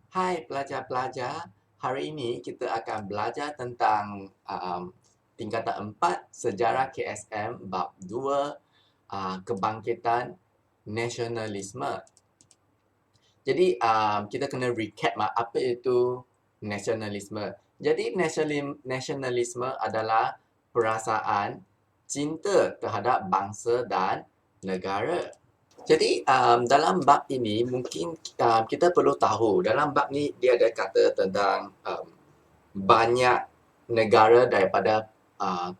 Hai pelajar-pelajar, hari ini kita akan belajar tentang tingkatan 4 Sejarah KSM bab 2 Kebangkitan Nasionalisme. Jadi kita kena recap apa itu nasionalisme. Jadi nasionalisme adalah perasaan cinta terhadap bangsa dan negara. Jadi dalam bab ini mungkin kita perlu tahu dalam bab ni dia ada kata tentang banyak negara daripada uh,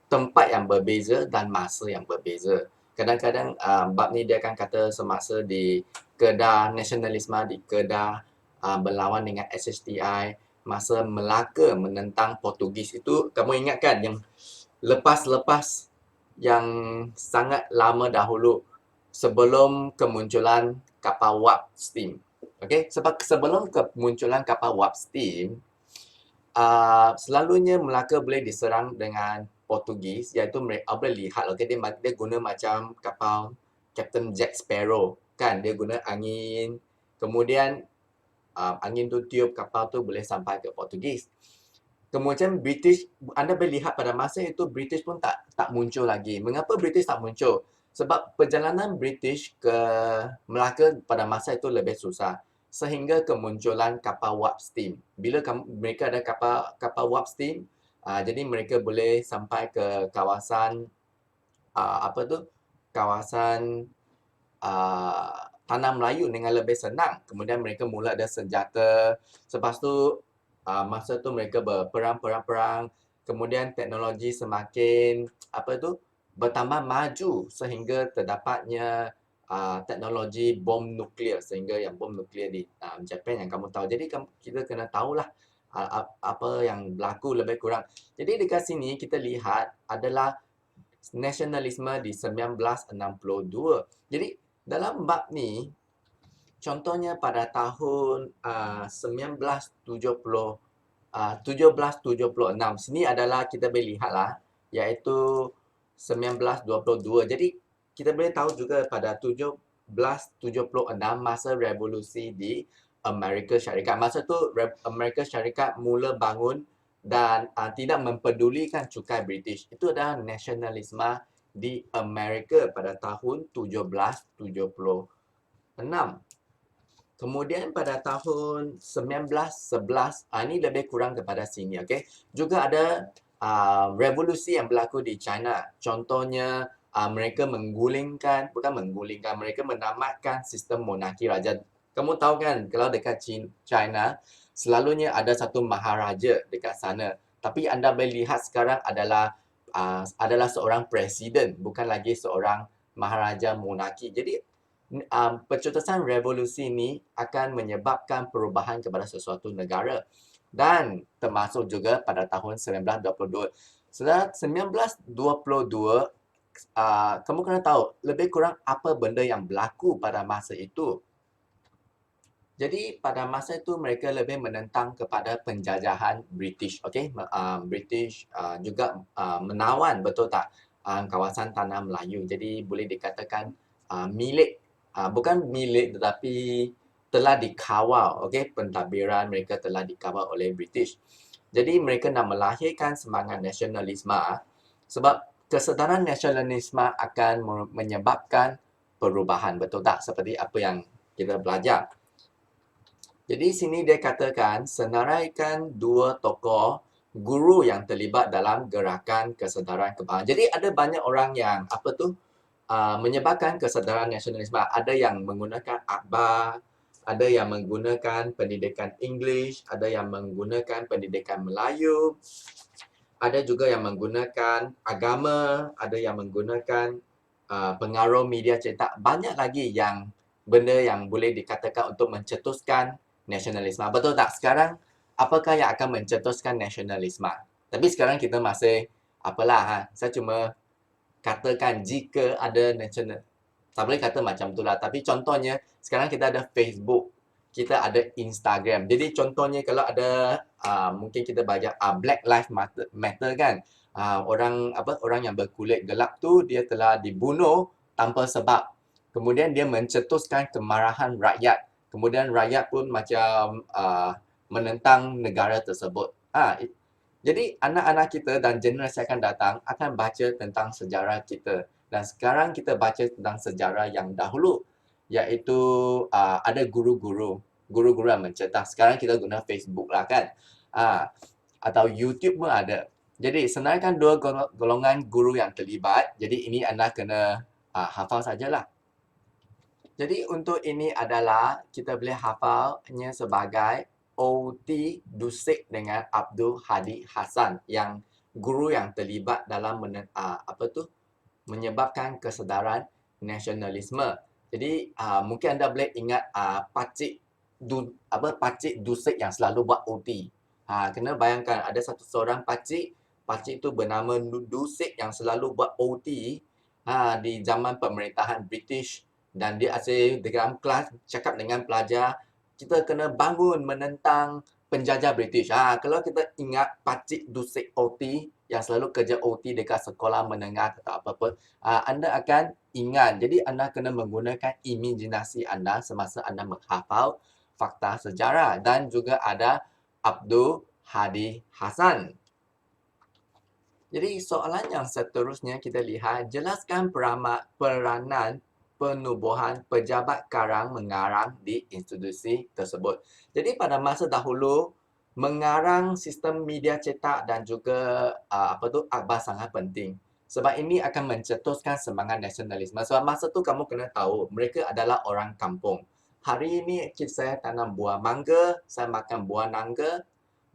tempat yang berbeza dan masa yang berbeza. Kadang-kadang bab ni dia akan kata semasa di Kedah nasionalisme di Kedah berlawan dengan SHTI, masa Melaka menentang Portugis. Itu kamu ingat kan yang lepas-lepas yang sangat lama dahulu sebelum kemunculan kapal wap steam. Okey, sebab sebelum kemunculan kapal wap steam, selalunya Melaka boleh diserang dengan Portugis, iaitu mereka boleh lihat, okay, dia guna macam kapal Captain Jack Sparrow, kan? Dia guna angin, kemudian angin tu tiup kapal tu boleh sampai ke Portugis. Kemudian British, anda boleh lihat pada masa itu British pun tak muncul lagi. Mengapa British tak muncul? Sebab perjalanan British ke Melaka pada masa itu lebih susah. Sehingga kemunculan kapal warp steam. Bila mereka ada kapal warp steam, jadi mereka boleh sampai ke kawasan apa tu? Kawasan Tanah Melayu dengan lebih senang. Kemudian mereka mula ada senjata. Lepas tu masa tu mereka berperang. Kemudian teknologi semakin apa tu bertambah maju sehingga terdapatnya teknologi bom nuklear, sehingga yang bom nuklear di Japan yang kamu tahu. Jadi kita kena tahulah apa yang berlaku lebih kurang. Jadi dekat sini kita lihat adalah nasionalisme di 1962. Jadi dalam bab ni, contohnya pada tahun 1776, sini adalah kita boleh lihatlah, iaitu 1922. Jadi kita boleh tahu juga pada 1776 masa revolusi di Amerika Syarikat. Masa tu Amerika Syarikat mula bangun dan tidak mempedulikan cukai British. Itu adalah nasionalisme di Amerika pada tahun 1776. Kemudian pada tahun 1911, ini lebih kurang kepada sini, okey. Juga ada revolusi yang berlaku di China. Contohnya mereka bukan menggulingkan, mereka menamatkan sistem monarki raja. Kamu tahu kan kalau dekat China selalunya ada satu maharaja dekat sana. Tapi anda boleh lihat sekarang adalah seorang presiden, bukan lagi seorang maharaja monarki. Jadi pencetusan revolusi ini akan menyebabkan perubahan kepada sesuatu negara, dan termasuk juga pada tahun 1922. Setelah 1922, kamu kena tahu lebih kurang apa benda yang berlaku pada masa itu. Jadi pada masa itu mereka lebih menentang kepada penjajahan British, okey. British juga menawan, betul tak, kawasan Tanah Melayu. Jadi boleh dikatakan milik, bukan milik tetapi telah dikawal, okey. Pentadbiran mereka telah dikawal oleh British. Jadi mereka nak melahirkan semangat nasionalisme, sebab kesedaran nasionalisme akan menyebabkan perubahan, betul tak? Seperti apa yang kita belajar. Jadi sini dia katakan senaraikan dua tokoh guru yang terlibat dalam gerakan kesedaran kebangsaan. Jadi ada banyak orang yang menyebarkan kesedaran nasionalisme. Ada yang menggunakan akhbar, ada yang menggunakan pendidikan English, ada yang menggunakan pendidikan Melayu, ada juga yang menggunakan agama, ada yang menggunakan pengaruh media cetak. Banyak lagi yang benda yang boleh dikatakan untuk mencetuskan nasionalisme. Betul tak? Sekarang apakah yang akan mencetuskan nasionalisme? Tapi sekarang kita masih saya cuma katakan jika ada nasional. Tak boleh kata macam tu lah. Tapi contohnya sekarang kita ada Facebook, kita ada Instagram. Jadi contohnya kalau ada mungkin kita baca Black Lives Matter kan. Orang yang berkulit gelap tu dia telah dibunuh tanpa sebab. Kemudian dia mencetuskan kemarahan rakyat Kemudian rakyat pun macam menentang negara tersebut. Jadi anak-anak kita dan generasi akan datang akan baca tentang sejarah kita. Dan sekarang kita baca tentang sejarah yang dahulu, iaitu ada guru-guru yang mencetak. Sekarang kita guna Facebook lah kan. Atau YouTube pun ada. Jadi sebenarnya kan dua golongan guru yang terlibat. Jadi ini anda kena hafal sajalah. Jadi untuk ini adalah kita boleh hafalnya sebagai OT Dusik dengan Abdul Hadi Hassan yang guru yang terlibat dalam menyebabkan kesedaran nasionalisme. Jadi mungkin anda boleh ingat Pakcik Dusik yang selalu buat OT. Kena bayangkan ada seorang pakcik itu bernama Dusik yang selalu buat OT di zaman pemerintahan British. Dan dia asyik dalam kelas cakap dengan pelajar, kita kena bangun menentang penjajah British. Kalau kita ingat Pakcik Dusik OT yang selalu kerja OT dekat sekolah menengah atau apa-apa, anda akan ingat. Jadi anda kena menggunakan imajinasi anda semasa anda menghafal fakta sejarah. Dan juga ada Abdul Hadi Hassan. Jadi soalan yang seterusnya kita lihat, jelaskan peranan penubuhan pejabat karang mengarang di institusi tersebut. Jadi pada masa dahulu, mengarang sistem media cetak dan juga akhbar sangat penting. Sebab ini akan mencetuskan semangat nasionalisme. Sebab masa tu kamu kena tahu, mereka adalah orang kampung. Hari ini saya tanam buah mangga, saya makan buah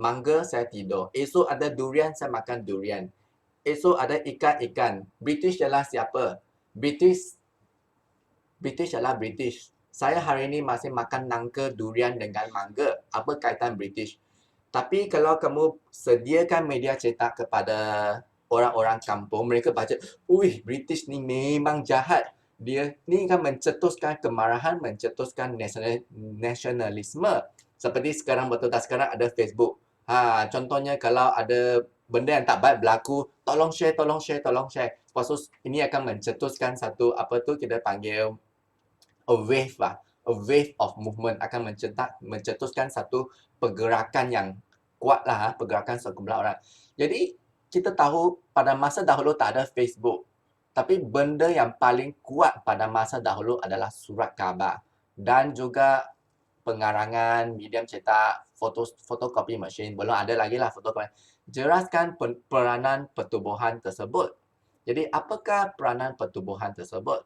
mangga saya tidur. Esok ada durian, saya makan durian. Esok ada ikan. British adalah siapa? British adalah British. Saya hari ini masih makan nangka durian dengan mangga. Apa kaitan British? Tapi kalau kamu sediakan media cetak kepada orang-orang kampung, mereka baca, British ni memang jahat. Dia ni kan mencetuskan kemarahan, mencetuskan nasionalisme. Seperti sekarang sekarang ada Facebook. Contohnya kalau ada benda yang tak baik berlaku, tolong share. Lepas tu ini akan mencetuskan satu kita panggil a wave of movement, akan mencetuskan satu pergerakan yang kuat lah, pergerakan sekumpulan orang. Jadi kita tahu pada masa dahulu tak ada Facebook, tapi benda yang paling kuat pada masa dahulu adalah surat khabar dan juga pengarangan, medium cetak, fotokopi mesin, belum ada lagi lah fotokopi. Jelaskan peranan pertubuhan tersebut. Jadi apakah peranan pertubuhan tersebut?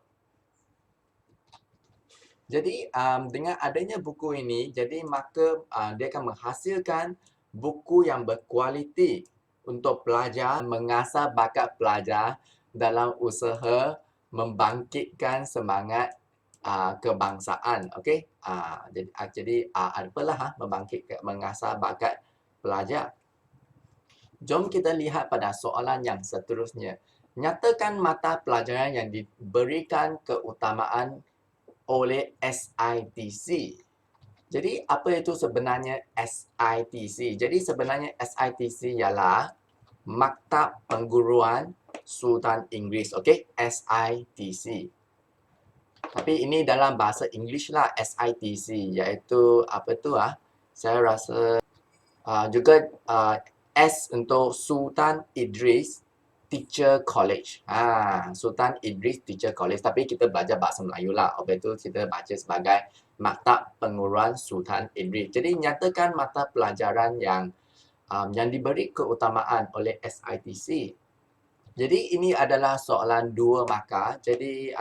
Jadi dengan adanya buku ini, jadi maka dia akan menghasilkan buku yang berkualiti untuk pelajar, mengasah bakat pelajar dalam usaha membangkitkan semangat kebangsaan. Okey. Jadi apalah mengasah bakat pelajar. Jom kita lihat pada soalan yang seterusnya. Nyatakan mata pelajaran yang diberikan keutamaan oleh SITC. Jadi apa itu sebenarnya SITC? Jadi sebenarnya SITC ialah Maktab Pengguruan Sultan Inggeris. Okey, SITC. Tapi ini dalam bahasa English lah, SITC, iaitu saya rasa juga S untuk Sultan Idris Teacher College. Sultan Idris Teacher College. Tapi kita belajar bahasa Melayu lah. Oleh itu kita baca sebagai Maktab Penguruan Sultan Idris. Jadi nyatakan mata pelajaran yang diberi keutamaan oleh SITC. Jadi ini adalah soalan 2 markah. Jadi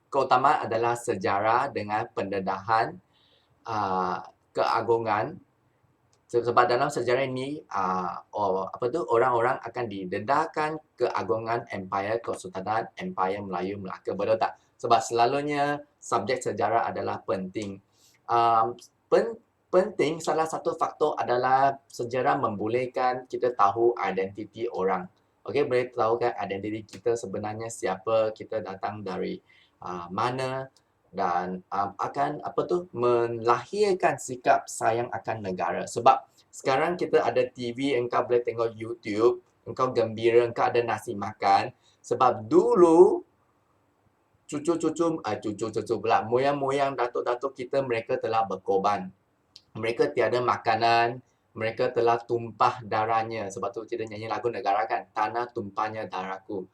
keutamaan adalah sejarah dengan pendedahan keagungan. Sebab dalam sejarah ini orang-orang akan didedahkan keagungan Empire Kesultanan, Empire Melayu Melaka. Betul tak? Sebab selalunya subjek sejarah adalah penting. Penting, salah satu faktor adalah sejarah membolehkan kita tahu identiti orang. Okey, boleh tahu kan identiti kita sebenarnya siapa, kita datang dari mana, dan akan melahirkan sikap sayang akan negara. Sebab sekarang kita ada TV, engkau boleh tengok YouTube, engkau gembira, engkau ada nasi makan. Sebab dulu cucu-cucu pula, moyang-moyang datuk-datuk kita mereka telah berkorban. Mereka tiada makanan, mereka telah tumpah darahnya. Sebab tu kita nyanyi lagu negara kan, tanah tumpahnya darahku.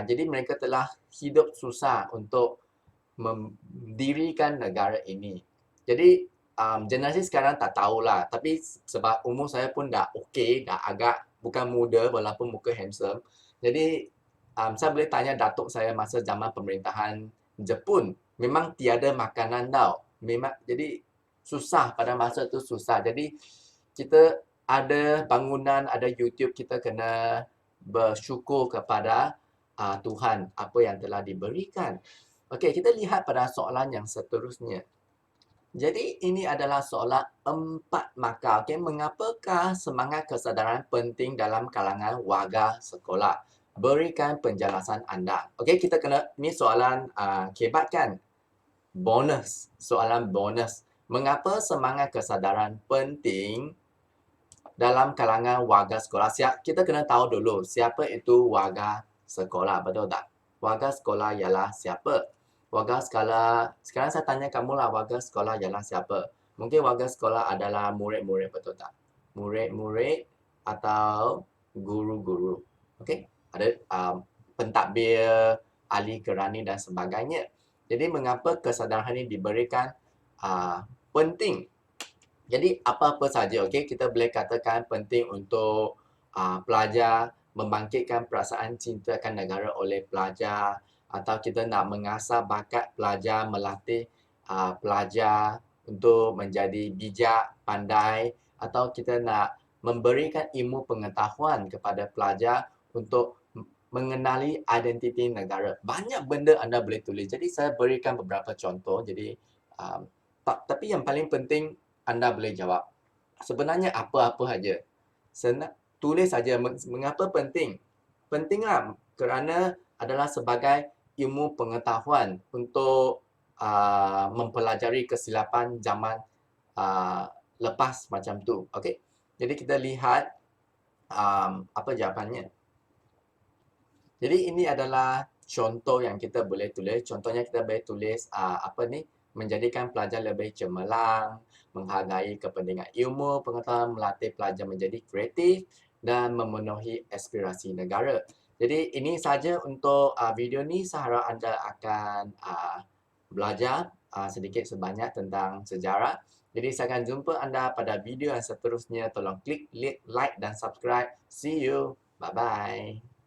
Jadi mereka telah hidup susah untuk mendirikan negara ini. Jadi generasi sekarang tak tahulah. Tapi sebab umur saya pun dah okey, dah agak bukan muda walaupun muka handsome. Jadi saya boleh tanya datuk saya masa zaman pemerintahan Jepun. Memang tiada makanan tau. Memang jadi susah pada masa tu susah. Jadi kita ada bangunan, ada YouTube, kita kena bersyukur kepada Tuhan apa yang telah diberikan. Okey, kita lihat pada soalan yang seterusnya. Jadi ini adalah soalan 4 markah. Okey, mengapakah semangat kesedaran penting dalam kalangan warga sekolah? Berikan penjelasan anda. Okey, kita kena ni soalan kebat kan? Bonus, soalan bonus. Mengapa semangat kesedaran penting dalam kalangan warga sekolah? Kita kena tahu dulu siapa itu warga sekolah, betul tak? Warga sekolah ialah siapa? Warga sekolah, sekarang saya tanya kamu lah, warga sekolah ialah siapa? Mungkin warga sekolah adalah murid-murid, betul tak? Murid-murid atau guru-guru. Okey? Ada pentadbir, ahli kerani dan sebagainya. Jadi mengapa kesedaran ini diberikan penting? Jadi apa-apa saja, okey, kita boleh katakan penting untuk pelajar membangkitkan perasaan cinta akan negara oleh pelajar, atau kita nak mengasah bakat pelajar, melatih pelajar untuk menjadi bijak, pandai, atau kita nak memberikan ilmu pengetahuan kepada pelajar untuk mengenali identiti negara. Banyak benda anda boleh tulis. Jadi saya berikan beberapa contoh. Jadi tapi yang paling penting anda boleh jawab. Sebenarnya apa-apa saja. Tulis saja mengapa penting. Pentinglah kerana adalah sebagai ilmu pengetahuan untuk mempelajari kesilapan zaman lepas macam tu. Okey. Jadi kita lihat apa jawapannya. Jadi ini adalah contoh yang kita boleh tulis. Contohnya kita boleh tulis menjadikan pelajar lebih cemerlang, menghargai kepentingan ilmu, pengetahuan, melatih pelajar menjadi kreatif dan memenuhi aspirasi negara. Jadi ini saja untuk video ni. Saya harap anda akan belajar sedikit sebanyak tentang sejarah. Jadi saya akan jumpa anda pada video yang seterusnya. Tolong klik like dan subscribe. See you. Bye-bye.